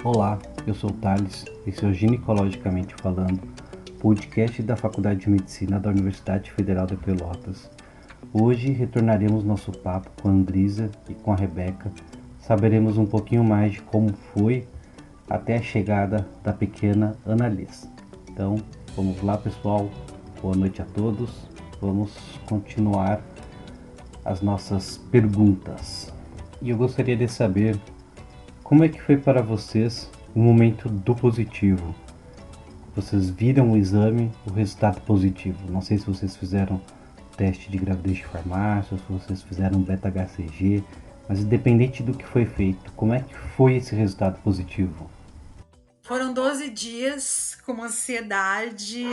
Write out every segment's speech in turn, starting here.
Olá, eu sou o Thales, esse é o Ginecologicamente Falando, podcast da Faculdade de Medicina da Universidade Federal de Pelotas. Hoje retornaremos nosso papo com a Andrisa e com a Rebeca. Saberemos um pouquinho mais de como foi até a chegada da pequena Annalise. Então, vamos lá, pessoal. Boa noite a todos. Vamos continuar as nossas perguntas. E eu gostaria de saber como é que foi para vocês o momento do positivo. Vocês viram o exame, o resultado positivo. Não sei se vocês fizeram teste de gravidez de farmácia, se vocês fizeram beta-HCG, mas independente do que foi feito, como é que foi esse resultado positivo? Foram 12 dias com uma ansiedade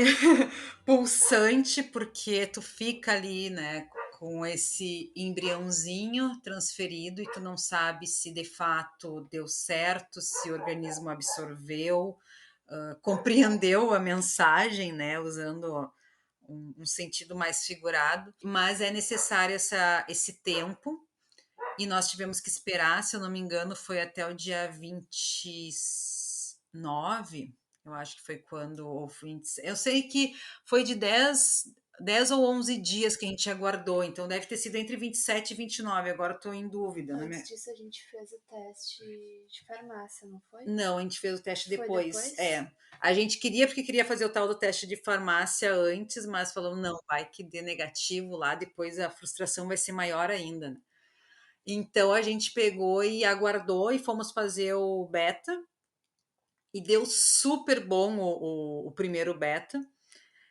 pulsante, porque tu fica ali, né, com esse embriãozinho transferido e tu não sabe se de fato deu certo, se o organismo absorveu, compreendeu a mensagem, né, usando um sentido mais figurado, mas é necessário esse tempo e nós tivemos que esperar, se eu não me engano, foi até o dia 29, eu acho que foi quando, ou 20, eu sei que foi de 10 ou 11 dias que a gente aguardou, então deve ter sido entre 27 e 29, agora estou em dúvida. Antes disso, a gente fez o teste de farmácia, não foi? Não, a gente fez o teste Foi depois. depois? A gente queria, porque queria fazer o tal do teste de farmácia antes, mas falou, não, vai que dê negativo lá, depois a frustração vai ser maior ainda, né? Então a gente pegou e aguardou e fomos fazer o beta e deu super bom o primeiro beta.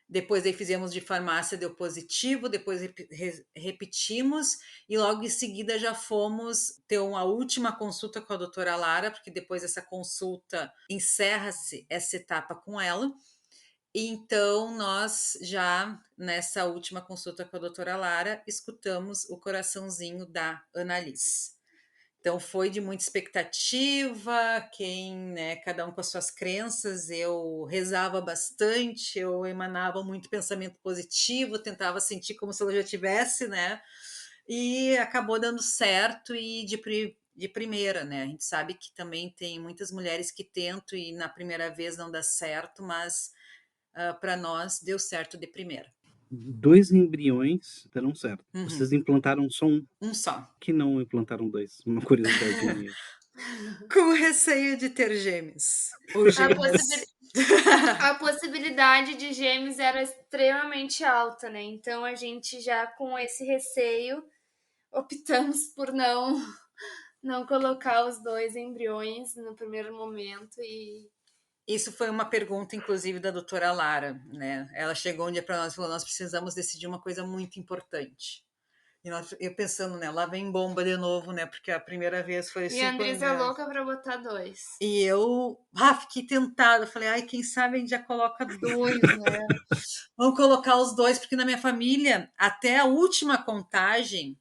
Depois aí fizemos de farmácia, deu positivo, depois repetimos e logo em seguida já fomos ter uma última consulta com a doutora Lara, porque depois dessa consulta encerra-se essa etapa com ela. Então, nós já, nessa última consulta com a doutora Lara, escutamos o coraçãozinho da Annalise. Então foi de muita expectativa, né, cada um com as suas crenças, eu rezava bastante, eu emanava muito pensamento positivo, tentava sentir como se ela já tivesse, né? E acabou dando certo e de primeira, né? A gente sabe que também tem muitas mulheres que tentam e na primeira vez não dá certo, mas para nós deu certo de primeira. 2 embriões deram certo. Uhum. Vocês implantaram só um, Um só. que não implantaram dois. Uma curiosidade minha. Com receio de ter gêmeos. Ou A, gêmeas. a possibilidade de gêmeos era extremamente alta, né? Então a gente já com esse receio optamos por não colocar os dois embriões no primeiro momento e Isso foi uma pergunta, inclusive, da doutora Lara, né? Ela chegou um dia para nós e falou: nós precisamos decidir uma coisa muito importante. Eu pensando, né? Lá vem bomba de novo, né? Porque a primeira vez foi e a 5 Andresa é anos. louca para botar dois. E eu fiquei tentada. Falei, ai, quem sabe a gente já coloca dois, né? Vamos colocar os dois, porque na minha família, até a última contagem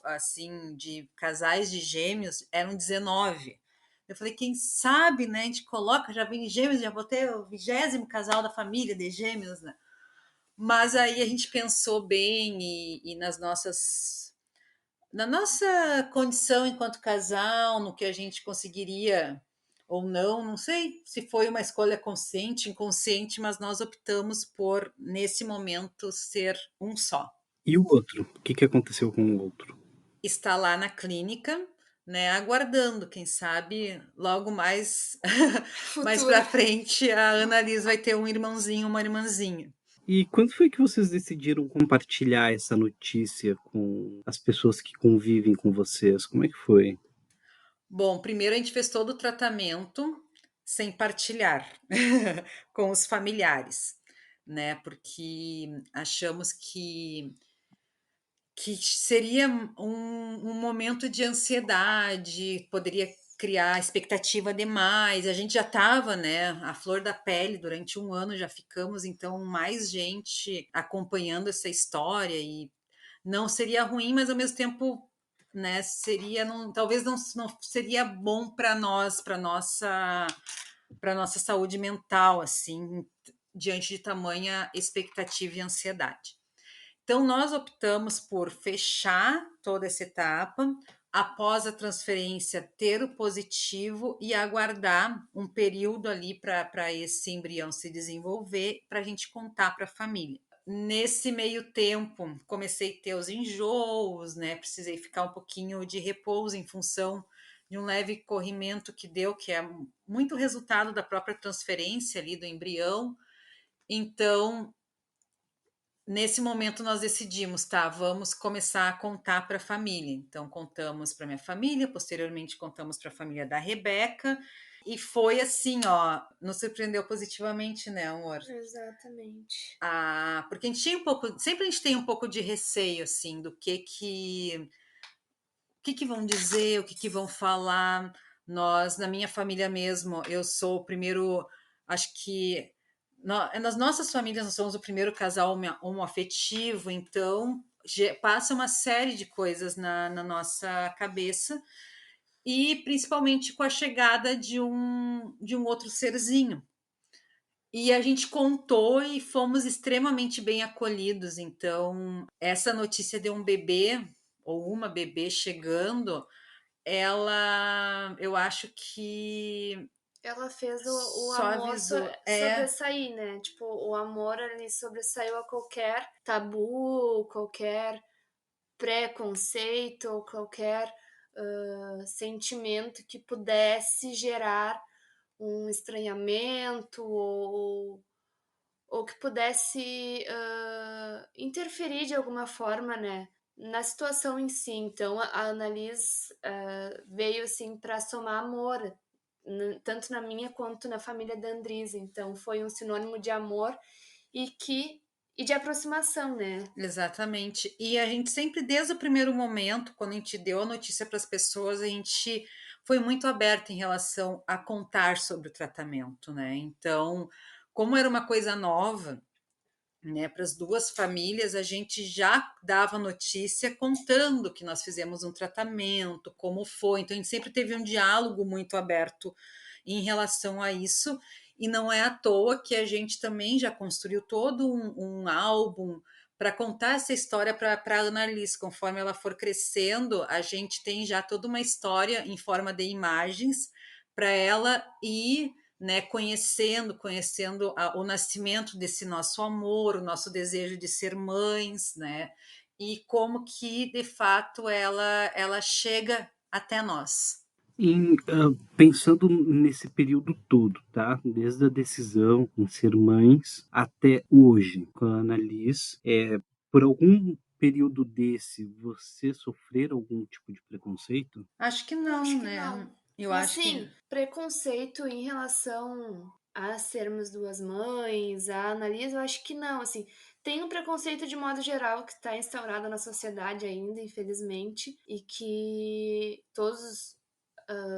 assim, de casais de gêmeos eram 19. Eu falei, quem sabe, né? A gente coloca, já vem gêmeos, já vou ter o 20º casal da família de gêmeos, né? Mas aí a gente pensou bem e na nossa condição enquanto casal, no que a gente conseguiria ou não, não sei se foi uma escolha consciente, inconsciente, mas nós optamos por, nesse momento, ser um só. E o outro? O que aconteceu com o outro? Está lá na clínica, né, aguardando, quem sabe, logo mais Futuro. para frente, a Annalise vai ter um irmãozinho, uma irmãzinha. E quando foi que vocês decidiram compartilhar essa notícia com as pessoas que convivem com vocês? Como é que foi? Bom, primeiro a gente fez todo o tratamento sem partilhar com os familiares, né? Porque achamos que seria um momento de ansiedade, poderia criar expectativa demais. A gente já estava, né, à flor da pele durante um ano, já ficamos, então, mais gente acompanhando essa história e não seria ruim, mas ao mesmo tempo, né, seria, não, talvez não seria bom para nós, para nossa saúde mental, assim, diante de tamanha expectativa e ansiedade. Então, nós optamos por fechar toda essa etapa, após a transferência, ter o positivo e aguardar um período ali para esse embrião se desenvolver, para a gente contar para a família. Nesse meio tempo, comecei a ter os enjoos, né? Precisei ficar um pouquinho de repouso em função de um leve corrimento que deu, que é muito resultado da própria transferência ali do embrião. Então, nesse momento nós decidimos, tá, vamos começar a contar para a família. Então contamos para minha família, posteriormente contamos para a família da Rebeca e foi assim, ó, nos surpreendeu positivamente, né, amor? Exatamente. Porque a gente tinha sempre a gente tem um pouco de receio assim do que vão dizer, o que vão falar. Nós, na minha família mesmo, eu sou o primeiro, acho que nas nossas famílias nós somos o primeiro casal homoafetivo, então passa uma série de coisas na nossa cabeça e principalmente com a chegada de um outro serzinho. E a gente contou e fomos extremamente bem acolhidos. Então, essa notícia de um bebê ou uma bebê chegando, eu acho que ela fez o só amor avisou. sobressair, né? Tipo, o amor ali sobressaiu a qualquer tabu, qualquer preconceito ou qualquer sentimento que pudesse gerar um estranhamento ou que pudesse interferir de alguma forma, né? Na situação em si. Então, a Annalise veio assim para somar amor, tanto na minha quanto na família da Andrisa. Então, foi um sinônimo de amor e de aproximação, né? Exatamente. E a gente sempre, desde o primeiro momento, quando a gente deu a notícia para as pessoas, a gente foi muito aberta em relação a contar sobre o tratamento, né? Então, como era uma coisa nova, né, para as duas famílias, a gente já dava notícia contando que nós fizemos um tratamento, como foi. Então, a gente sempre teve um diálogo muito aberto em relação a isso, e não é à toa que a gente também já construiu todo um álbum para contar essa história para a Annalise. Conforme ela for crescendo, a gente tem já toda uma história em forma de imagens para ela ir, né, conhecendo o nascimento desse nosso amor, o nosso desejo de ser mães, né, e como que de fato ela chega até nós. Pensando nesse período todo, tá? Desde a decisão em ser mães até hoje, com a Annalise, por algum período desse, você sofrer algum tipo de preconceito? Acho que não, Acho que né? não. Eu acho Assim, preconceito em relação a sermos duas mães, a Annalise, eu acho que não. Assim, tem um preconceito de modo geral que está instaurado na sociedade ainda, infelizmente, e que todos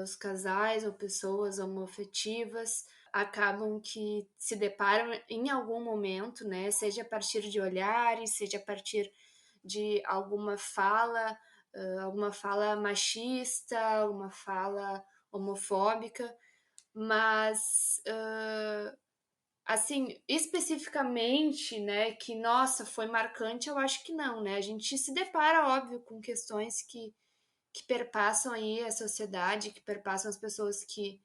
os casais ou pessoas homoafetivas acabam que se deparam em algum momento, né? Seja a partir de olhares, seja a partir de alguma fala machista, alguma fala homofóbica, mas assim, especificamente, né, que nossa, foi marcante, eu acho que não, né? A gente se depara, óbvio, com questões que perpassam aí a sociedade, que perpassam as pessoas que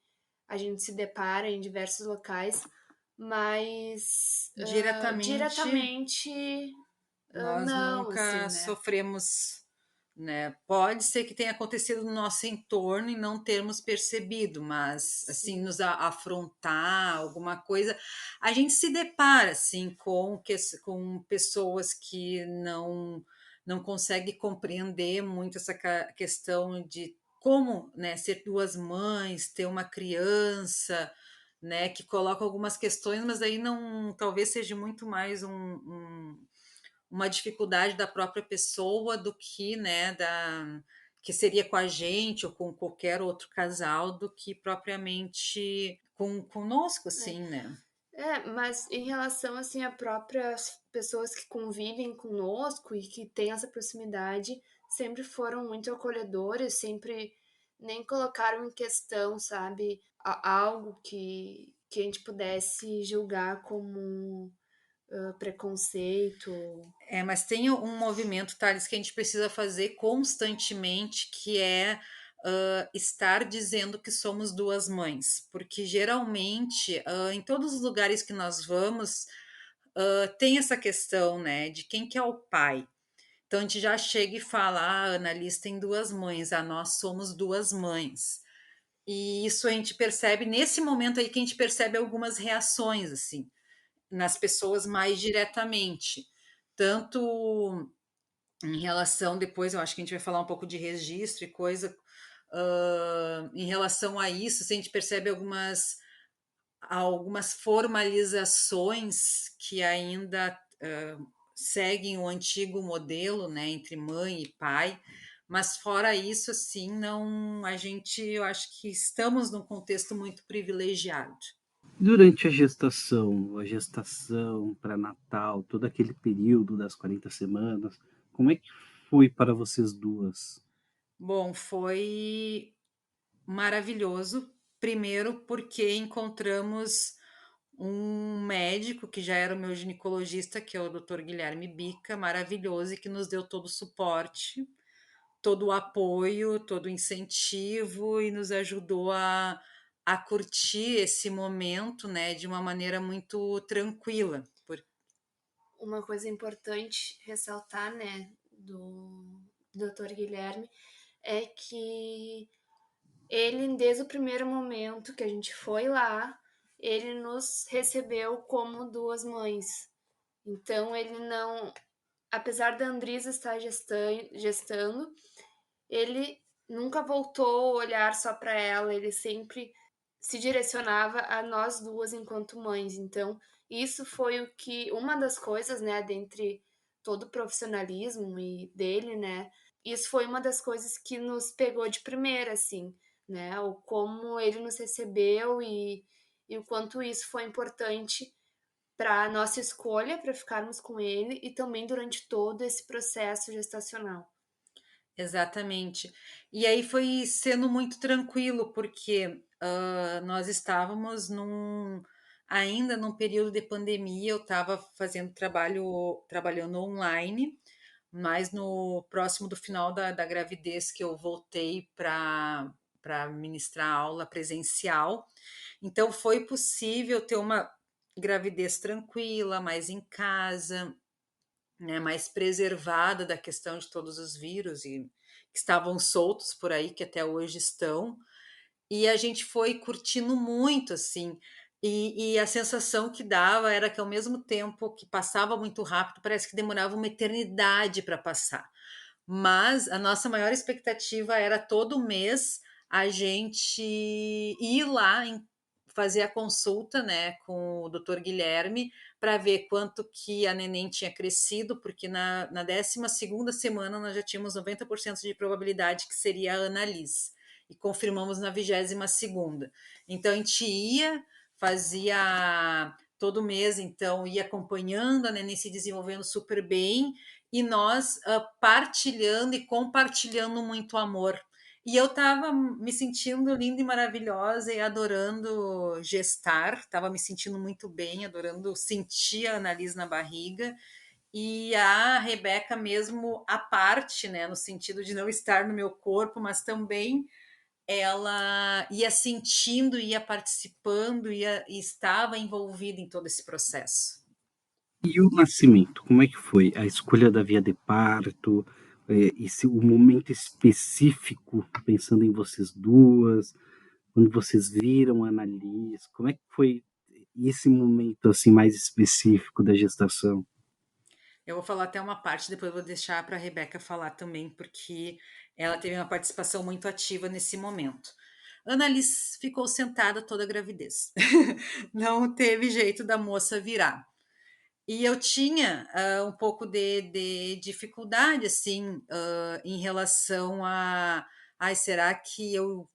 a gente se depara em diversos locais, mas diretamente nós não, nunca assim, né? sofremos, né? Pode ser que tenha acontecido no nosso entorno e não termos percebido, mas assim, Sim. nos afrontar alguma coisa, a gente se depara assim com pessoas que não conseguem compreender muito essa questão de como, né, ser duas mães, ter uma criança, né, que coloca algumas questões, mas aí não, talvez seja muito mais uma dificuldade da própria pessoa do que, né, que seria com a gente ou com qualquer outro casal do que propriamente conosco, assim, né? Mas em relação assim a próprias pessoas que convivem conosco e que têm essa proximidade, sempre foram muito acolhedores, sempre nem colocaram em questão, sabe, algo que a gente pudesse julgar como preconceito. Mas tem um movimento, Thales, que a gente precisa fazer constantemente, que é estar dizendo que somos duas mães, porque geralmente em todos os lugares que nós vamos tem essa questão, né, de quem que é o pai. Então a gente já chega e fala, a Annalise tem duas mães, nós somos duas mães. E isso a gente percebe nesse momento aí que a gente percebe algumas reações assim nas pessoas mais diretamente, tanto em relação, depois eu acho que a gente vai falar um pouco de registro e coisa, em relação a isso, se a gente percebe algumas formalizações que ainda seguem o antigo modelo, né, entre mãe e pai, mas fora isso, assim, não, eu acho que estamos num contexto muito privilegiado. Durante a gestação para Natal, todo aquele período das 40 semanas, como é que foi para vocês duas? Bom, foi maravilhoso. Primeiro, porque encontramos um médico que já era o meu ginecologista, que é o Dr. Guilherme Bica, maravilhoso, e que nos deu todo o suporte, todo o apoio, todo o incentivo e nos ajudou a curtir esse momento, né, de uma maneira muito tranquila. Uma coisa importante ressaltar, né, do Dr. Guilherme é que ele, desde o primeiro momento que a gente foi lá, ele nos recebeu como duas mães. Então, ele não, apesar da Andrisa estar gestando, ele nunca voltou a olhar só para ela, ele sempre se direcionava a nós duas enquanto mães. Então, isso foi o que, uma das coisas, né, dentre todo o profissionalismo e dele, né, isso foi uma das coisas que nos pegou de primeira, assim, né, o como ele nos recebeu e o quanto isso foi importante para a nossa escolha para ficarmos com ele e também durante todo esse processo gestacional. Exatamente. E aí foi sendo muito tranquilo, porque nós estávamos ainda num período de pandemia, eu estava trabalhando online, mas no próximo do final da gravidez que eu voltei para ministrar aula presencial. Então foi possível ter uma gravidez tranquila, mais em casa, né, mais preservada da questão de todos os vírus que estavam soltos por aí, que até hoje estão, e a gente foi curtindo muito, assim, e a sensação que dava era que ao mesmo tempo que passava muito rápido, parece que demorava uma eternidade para passar. Mas a nossa maior expectativa era todo mês a gente ir lá fazer a consulta, né, com o Dr. Guilherme para ver quanto que a neném tinha crescido, porque na 12ª semana nós já tínhamos 90% de probabilidade que seria a Annalise, e confirmamos na 22ª. Então a gente ia, fazia todo mês, então ia acompanhando a neném se desenvolvendo super bem, e nós partilhando e compartilhando muito amor. E eu estava me sentindo linda e maravilhosa e adorando gestar, estava me sentindo muito bem, adorando sentir a Annalise na barriga. E a Rebeca mesmo à parte, né, no sentido de não estar no meu corpo, mas também ela ia sentindo, ia participando, e estava envolvida em todo esse processo. E o nascimento, como é que foi? A escolha da via de parto, o momento específico, pensando em vocês duas, quando vocês viram a Annalise, como é que foi esse momento assim mais específico da gestação? Eu vou falar até uma parte, depois eu vou deixar para a Rebeca falar também, porque ela teve uma participação muito ativa nesse momento. Annalise ficou sentada toda a gravidez. Não teve jeito da moça virar. E eu tinha um pouco de dificuldade, assim, em relação ai, será que eu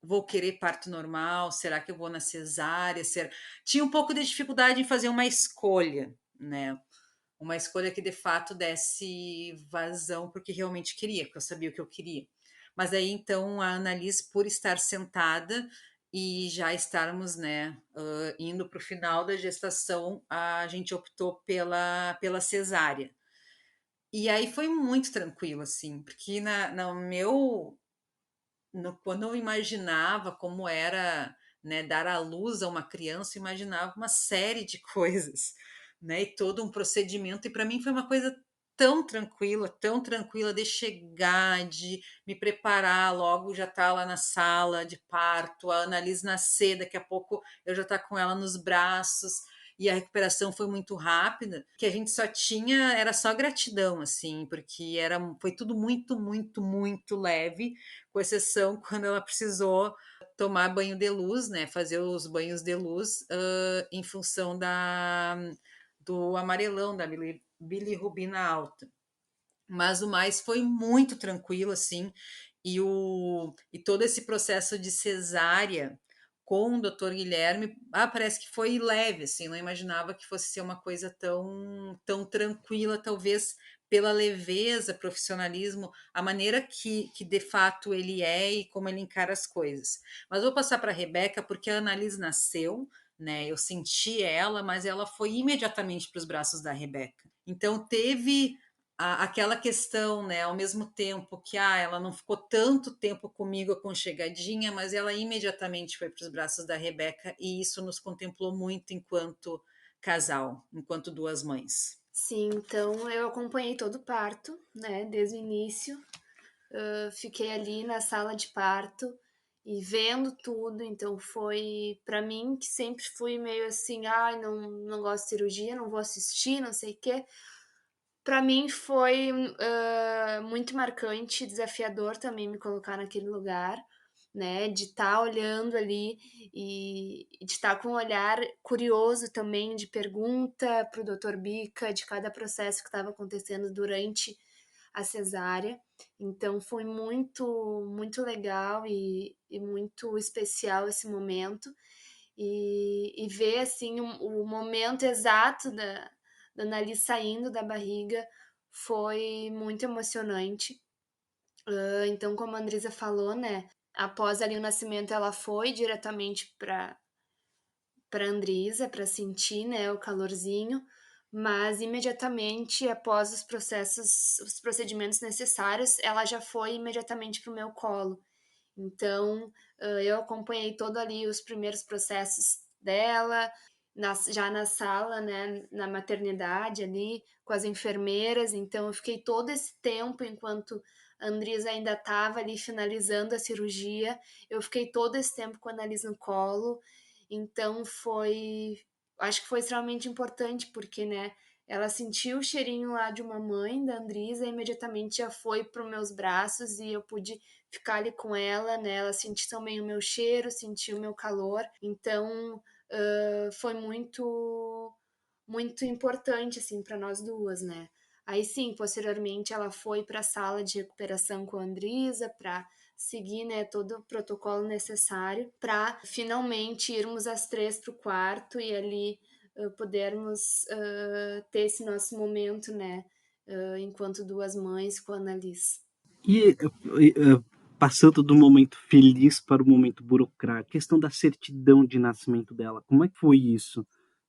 vou querer parto normal? Será que eu vou na cesárea? Tinha um pouco de dificuldade em fazer uma escolha, né? Uma escolha que de fato desse vazão porque realmente queria, porque eu sabia o que eu queria. Mas aí então a Annalise, por estar sentada, e já estarmos, né, indo para o final da gestação, a gente optou pela cesárea. E aí foi muito tranquilo, assim, porque no meu quando eu imaginava como era, né, dar à luz a uma criança, eu imaginava uma série de coisas, né, e todo um procedimento, e para mim foi uma coisa tão tranquila de chegar, de me preparar, logo já estar lá na sala de parto, a Annalise nascer, daqui a pouco eu já estar com ela nos braços, e a recuperação foi muito rápida, que a gente só tinha, era só gratidão, assim, porque foi tudo muito leve, com exceção quando ela precisou tomar banho de luz, né, fazer os banhos de luz em função do amarelão, da bilirrubina alta. Mas o mais foi muito tranquilo, assim, e todo esse processo de cesárea com o doutor Guilherme, parece que foi leve, assim, não imaginava que fosse ser uma coisa tão tranquila, talvez pela leveza, profissionalismo, a maneira que de fato ele é e como ele encara as coisas. Mas vou passar para a Rebeca, porque a Annalise nasceu, né? Eu senti ela, mas ela foi imediatamente para os braços da Rebeca. Então teve aquela questão, né, ao mesmo tempo que ela não ficou tanto tempo comigo aconchegadinha, mas ela imediatamente foi para os braços da Rebeca e isso nos contemplou muito enquanto casal, enquanto duas mães. Sim, então eu acompanhei todo o parto, né, desde o início. Fiquei ali na sala de parto e vendo tudo, então foi para mim que sempre fui meio assim, não gosto de cirurgia, não vou assistir, não sei o quê. Para mim foi muito marcante, desafiador também me colocar naquele lugar, né? De estar olhando ali e de estar com um olhar curioso também, de pergunta para o Dr. Bica de cada processo que estava acontecendo durante a cesárea. Então foi muito legal e muito especial esse momento. E ver assim o momento exato da Annalise saindo da barriga foi muito emocionante. Então, como a Andresa falou, né? Após ali o nascimento, ela foi diretamente para Andresa para sentir, né, o calorzinho, mas imediatamente após os procedimentos necessários, ela já foi imediatamente para o meu colo. Então, eu acompanhei todo ali os primeiros processos dela, já na sala, né, na maternidade ali, com as enfermeiras. Então, eu fiquei todo esse tempo, enquanto a Andresa ainda estava ali finalizando a cirurgia, eu fiquei todo esse tempo com a Annalise no colo. Então, acho que foi extremamente importante, porque, né, ela sentiu o cheirinho lá de uma mãe, da Andresa, e imediatamente já foi para os meus braços e eu pude ficar ali com ela, né? Ela sentiu também o meu cheiro, sentiu o meu calor. Então, foi muito importante, assim, para nós duas, né? Aí sim, posteriormente ela foi para a sala de recuperação com a Andresa para seguir, né, todo o protocolo necessário para finalmente irmos as três para o quarto e ali podermos ter esse nosso momento, né, enquanto duas mães com a Annalise. E passando do momento feliz para o momento burocrático, questão da certidão de nascimento dela, como é que foi isso?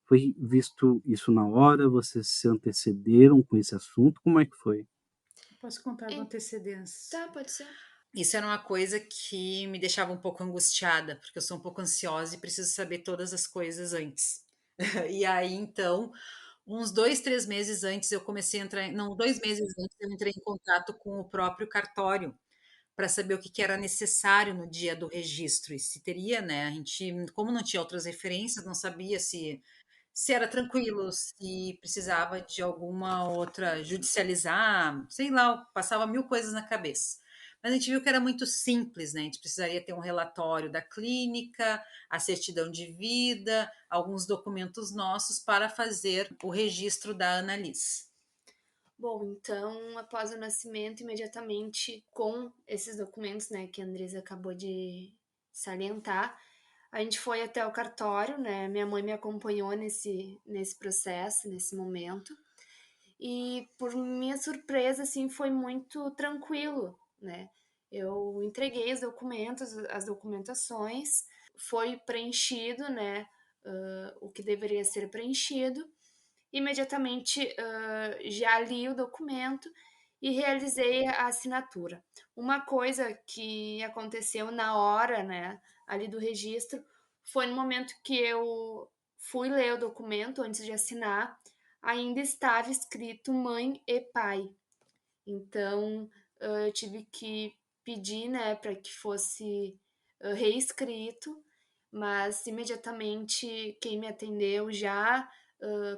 Foi visto isso na hora? Vocês se antecederam com esse assunto? Como é que foi? Posso contar com antecedência? Tá, pode ser. Isso era uma coisa que me deixava um pouco angustiada, porque eu sou um pouco ansiosa e preciso saber todas as coisas antes. E aí, então, uns 2, 3 meses antes, eu comecei a entrar. Não, 2 meses antes, eu entrei em contato com o próprio cartório para saber o que era necessário no dia do registro e se teria, né? A gente, como não tinha outras referências, não sabia se era tranquilo, se precisava de alguma outra judicializar, sei lá, passava mil coisas na cabeça. Mas a gente viu que era muito simples, né? A gente precisaria ter um relatório da clínica, a certidão de vida, alguns documentos nossos para fazer o registro da Annalise. Bom, então, após o nascimento, imediatamente com esses documentos, né, que a Andresa acabou de salientar, a gente foi até o cartório, né? Minha mãe me acompanhou nesse processo, nesse momento. E por minha surpresa, assim, foi muito tranquilo, né? Eu entreguei os documentos, as documentações, foi preenchido, né, o que deveria ser preenchido. Imediatamente, já li o documento e realizei a assinatura. Uma coisa que aconteceu na hora, né, ali do registro, foi no momento que eu fui ler o documento antes de assinar, ainda estava escrito mãe e pai. Então, eu tive que pedir, né, para que fosse reescrito, mas imediatamente quem me atendeu já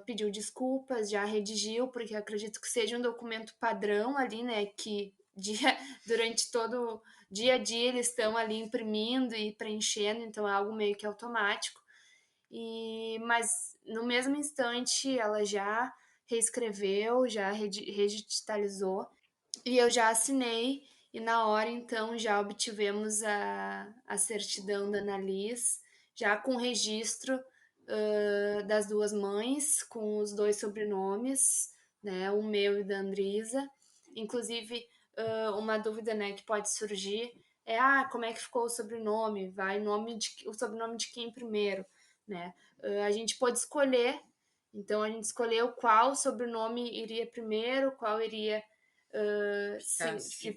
pediu desculpas, já redigiu, porque acredito que seja um documento padrão ali, né, que dia, durante todo dia a dia eles estão ali imprimindo e preenchendo, então é algo meio que automático. Mas no mesmo instante ela já reescreveu, já redigitalizou e eu já assinei, e na hora então já obtivemos a certidão da Annalise, já com registro das duas mães, com os dois sobrenomes, né, o meu e da Andrisa. Inclusive, uma dúvida, né, que pode surgir é, como é que ficou o sobrenome? Vai o sobrenome de quem primeiro, né? A gente pode escolher, então a gente escolheu qual sobrenome iria primeiro, qual iria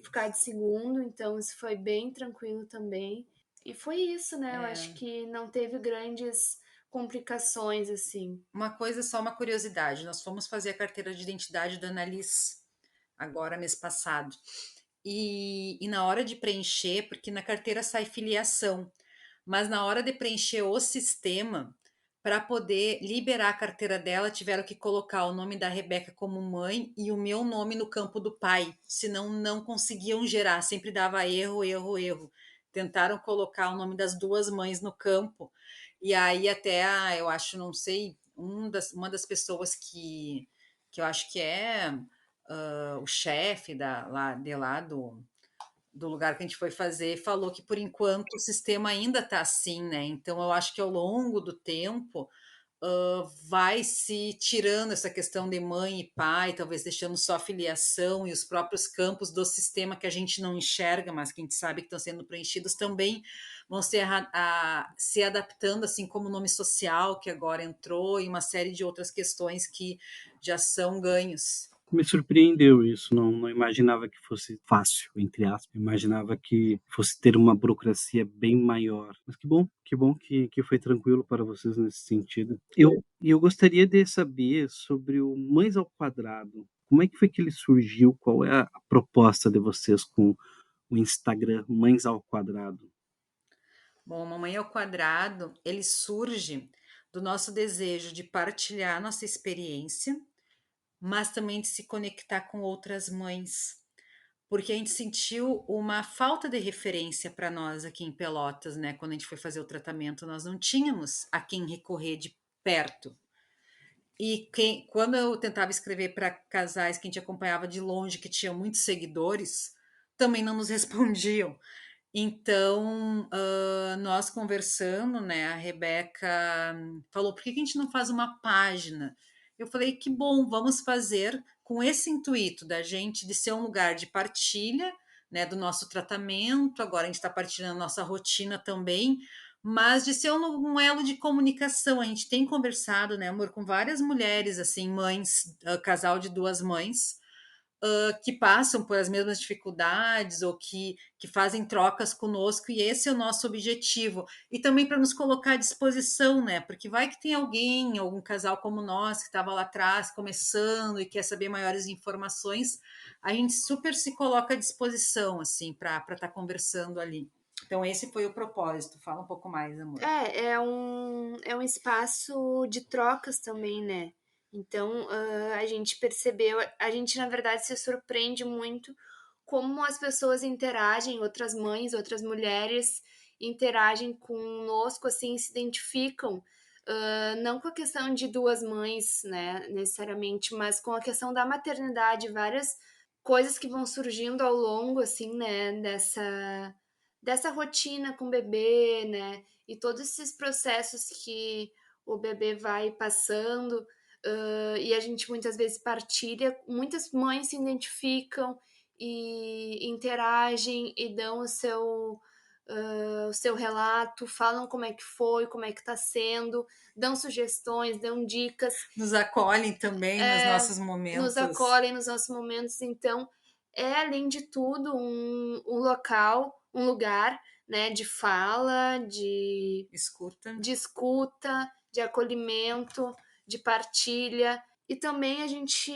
ficar de segundo, então isso foi bem tranquilo também. E foi isso, né? Eu acho que não teve grandes complicações, assim. Uma coisa, só uma curiosidade: nós fomos fazer a carteira de identidade da Annalise agora, mês passado. E na hora de preencher, porque na carteira sai filiação, mas na hora de preencher o sistema, para poder liberar a carteira dela, tiveram que colocar o nome da Rebeca como mãe e o meu nome no campo do pai, senão não conseguiam gerar, sempre dava erro, erro, erro. Tentaram colocar o nome das duas mães no campo, e aí até, eu acho, não sei, uma das pessoas que eu acho que é o chefe lá do lugar que a gente foi fazer, falou que por enquanto o sistema ainda está assim, né? Então eu acho que ao longo do tempo vai se tirando essa questão de mãe e pai, talvez deixando só a filiação e os próprios campos do sistema que a gente não enxerga, mas que a gente sabe que estão sendo preenchidos também vão se adaptando, assim como o nome social que agora entrou e uma série de outras questões que já são ganhos. Me surpreendeu isso, não imaginava que fosse fácil, entre aspas, imaginava que fosse ter uma burocracia bem maior. Mas que bom que foi tranquilo para vocês nesse sentido. Eu gostaria de saber sobre o Mães ao Quadrado. Como é que foi que ele surgiu? Qual é a proposta de vocês com o Instagram Mães ao Quadrado? Bom, Mamãe ao Quadrado, ele surge do nosso desejo de partilhar nossa experiência, mas também de se conectar com outras mães, porque a gente sentiu uma falta de referência para nós aqui em Pelotas, né? Quando a gente foi fazer o tratamento, nós não tínhamos a quem recorrer de perto. E quando eu tentava escrever para casais que a gente acompanhava de longe, que tinham muitos seguidores, também não nos respondiam. Então, nós conversando, né, a Rebeca falou: por que a gente não faz uma página? Eu falei: que bom, vamos fazer com esse intuito da gente de ser um lugar de partilha, né, do nosso tratamento. Agora a gente está partilhando a nossa rotina também, mas de ser um elo de comunicação. A gente tem conversado, né, amor, com várias mulheres, assim, mães, casal de duas mães, que passam por as mesmas dificuldades ou que fazem trocas conosco, e esse é o nosso objetivo. E também para nos colocar à disposição, né? Porque vai que tem alguém, algum casal como nós, que estava lá atrás começando e quer saber maiores informações, a gente super se coloca à disposição, assim, para estar conversando ali. Então, esse foi o propósito. Fala um pouco mais, amor. É um espaço de trocas também, né? Então, a gente percebeu, a gente na verdade se surpreende muito como as pessoas interagem, outras mães, outras mulheres interagem conosco, assim, se identificam, não com a questão de duas mães, né, necessariamente, mas com a questão da maternidade, várias coisas que vão surgindo ao longo, assim, né, dessa rotina com o bebê, né, e todos esses processos que o bebê vai passando, e a gente muitas vezes partilha, muitas mães se identificam e interagem e dão o seu o seu relato, falam como é que foi, como é que está sendo, dão sugestões, dão dicas. Nos acolhem também nos nossos momentos. Nos acolhem nos nossos momentos. Então, é, além de tudo, um local, um lugar, né, de fala, de escuta, de acolhimento, de partilha. E também a gente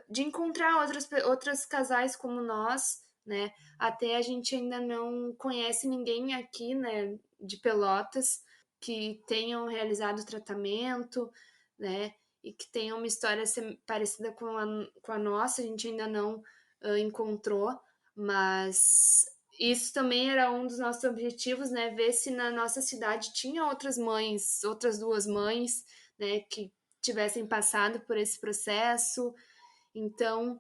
de encontrar outros casais como nós, né? Até a gente ainda não conhece ninguém aqui, né, de Pelotas, que tenham realizado o tratamento, né? E que tenham uma história parecida com a nossa, a gente ainda não encontrou, mas isso também era um dos nossos objetivos, né? Ver se na nossa cidade tinha outras mães, outras duas mães, né, que tivessem passado por esse processo. Então,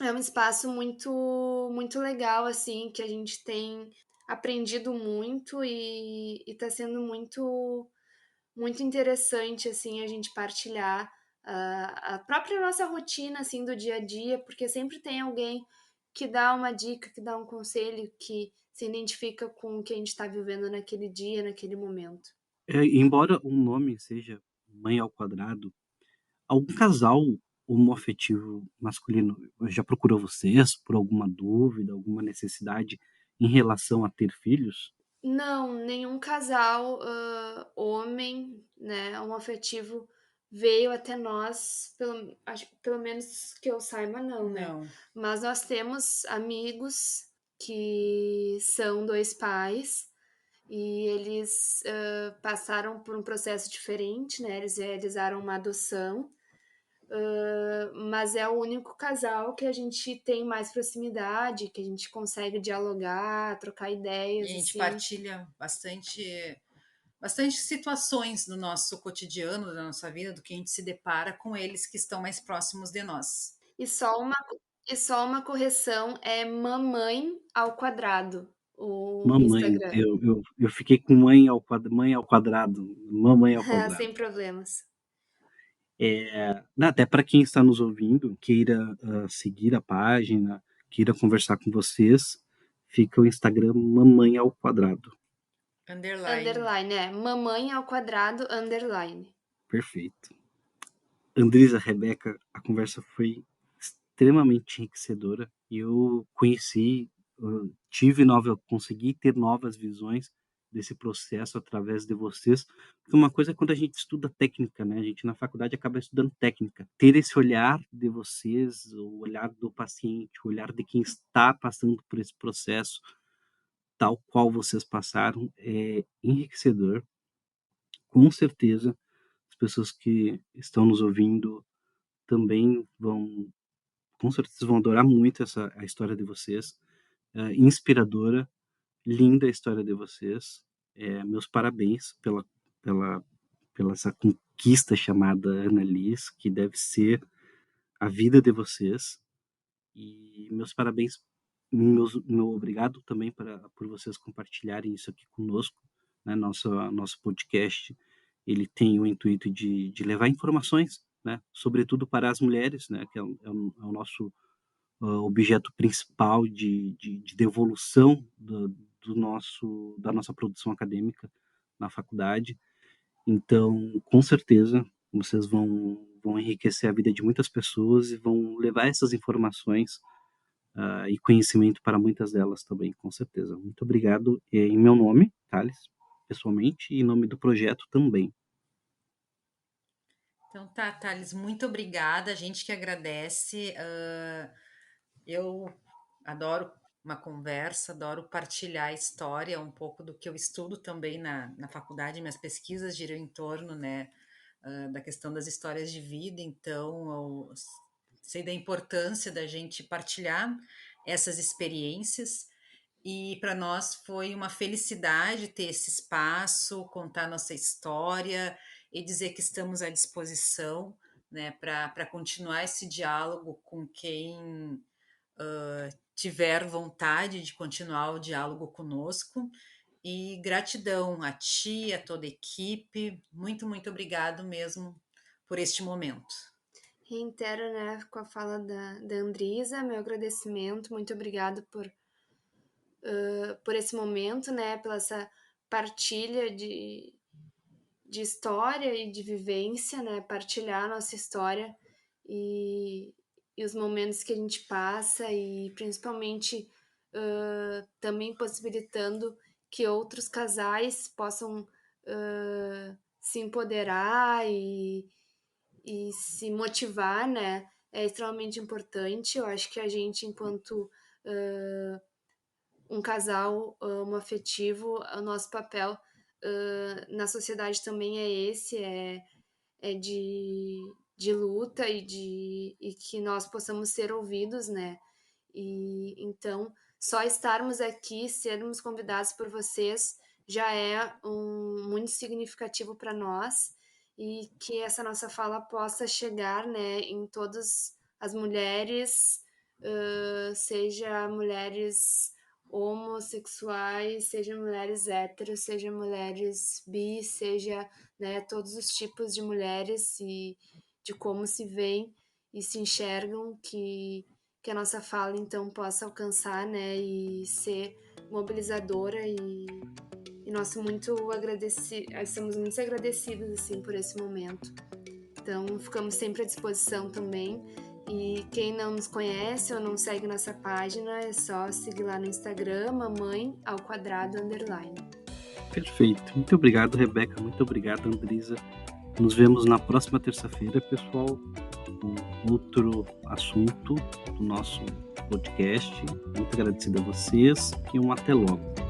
é um espaço muito legal, assim, que a gente tem aprendido muito e está sendo muito interessante, assim, a gente partilhar a própria nossa rotina, assim, do dia a dia, porque sempre tem alguém que dá uma dica, que dá um conselho, que se identifica com o que a gente está vivendo naquele dia, naquele momento. Embora o nome seja Mãe ao Quadrado, algum casal homoafetivo masculino já procurou vocês por alguma dúvida, alguma necessidade em relação a ter filhos? Não, nenhum casal homem, né, homoafetivo veio até nós, pelo menos que eu saiba, não, né? não. Mas nós temos amigos que são dois pais e eles passaram por um processo diferente, né? Eles realizaram uma adoção, mas é o único casal que a gente tem mais proximidade, que a gente consegue dialogar, trocar E a ideias, gente assim. partilha bastante situações do nosso cotidiano, da nossa vida, do que a gente se depara com eles que estão mais próximos de nós. E só uma, e só uma correção, é mamãe ao quadrado, o Mamãe, Instagram. eu fiquei com mãe ao quadrado, mamãe ao quadrado. Sem problemas. Até para quem está nos ouvindo, queira seguir a página, queira conversar com vocês, fica o Instagram Mamãe ao Quadrado. Underline. Underline, mamãe ao quadrado, underline. Perfeito. Andresa, Rebeca, a conversa foi extremamente enriquecedora e eu consegui ter novas visões desse processo através de vocês, porque uma coisa é quando a gente estuda técnica, né? A gente na faculdade acaba estudando técnica. Ter esse olhar de vocês, o olhar do paciente, o olhar de quem está passando por esse processo, tal qual vocês passaram, é enriquecedor. Com certeza, as pessoas que estão nos ouvindo também com certeza vão adorar muito a história de vocês. Inspiradora, linda a história de vocês. Meus parabéns pela, pela essa conquista chamada Ana Liz, que deve ser a vida de vocês. E meus parabéns, meu obrigado também por vocês compartilharem isso aqui conosco. Né? Nosso podcast ele tem o intuito de levar informações, né? Sobretudo para as mulheres, né? Que é o nosso objeto principal de devolução da nossa produção acadêmica na faculdade. Então, com certeza, vocês vão enriquecer a vida de muitas pessoas e vão levar essas informações e conhecimento para muitas delas também, com certeza. Muito obrigado em meu nome, Thales, pessoalmente, e em nome do projeto também. Então tá, Thales, muito obrigada. A gente que agradece. Eu adoro uma conversa, adoro partilhar a história, um pouco do que eu estudo também na faculdade. Minhas pesquisas giram em torno, né, da questão das histórias de vida. Então, eu sei da importância da gente partilhar essas experiências. E para nós foi uma felicidade ter esse espaço, contar nossa história e dizer que estamos à disposição, né, para continuar esse diálogo com quem tiver vontade de continuar o diálogo conosco. E gratidão a ti, a toda a equipe. Muito obrigado mesmo por este momento. Reitero, né, com a fala da Andrisa, meu agradecimento, muito obrigado por esse momento, né, pela essa partilha de história e de vivência, né, partilhar a nossa história e os momentos que a gente passa e principalmente também possibilitando que outros casais possam se empoderar e se motivar, né? É extremamente importante. Eu acho que a gente, enquanto um casal homoafetivo, o nosso papel na sociedade também é esse, é de luta e que nós possamos ser ouvidos, né? E então, só estarmos aqui, sermos convidados por vocês, já é muito significativo para nós e que essa nossa fala possa chegar, né, em todas as mulheres, seja mulheres homossexuais, seja mulheres héteros, seja mulheres bi, seja, né, todos os tipos de mulheres e de como se veem e se enxergam, que a nossa fala então possa alcançar, né, e ser mobilizadora e nós estamos muito agradecidos assim por esse momento. Então ficamos sempre à disposição também. E quem não nos conhece ou não segue nossa página, é só seguir lá no Instagram, mamãe ao quadrado _. Perfeito. Muito obrigado, Rebeca. Muito obrigado, Andrisa. Nos vemos na próxima terça-feira, pessoal, com outro assunto do nosso podcast. Muito agradecido a vocês e até logo.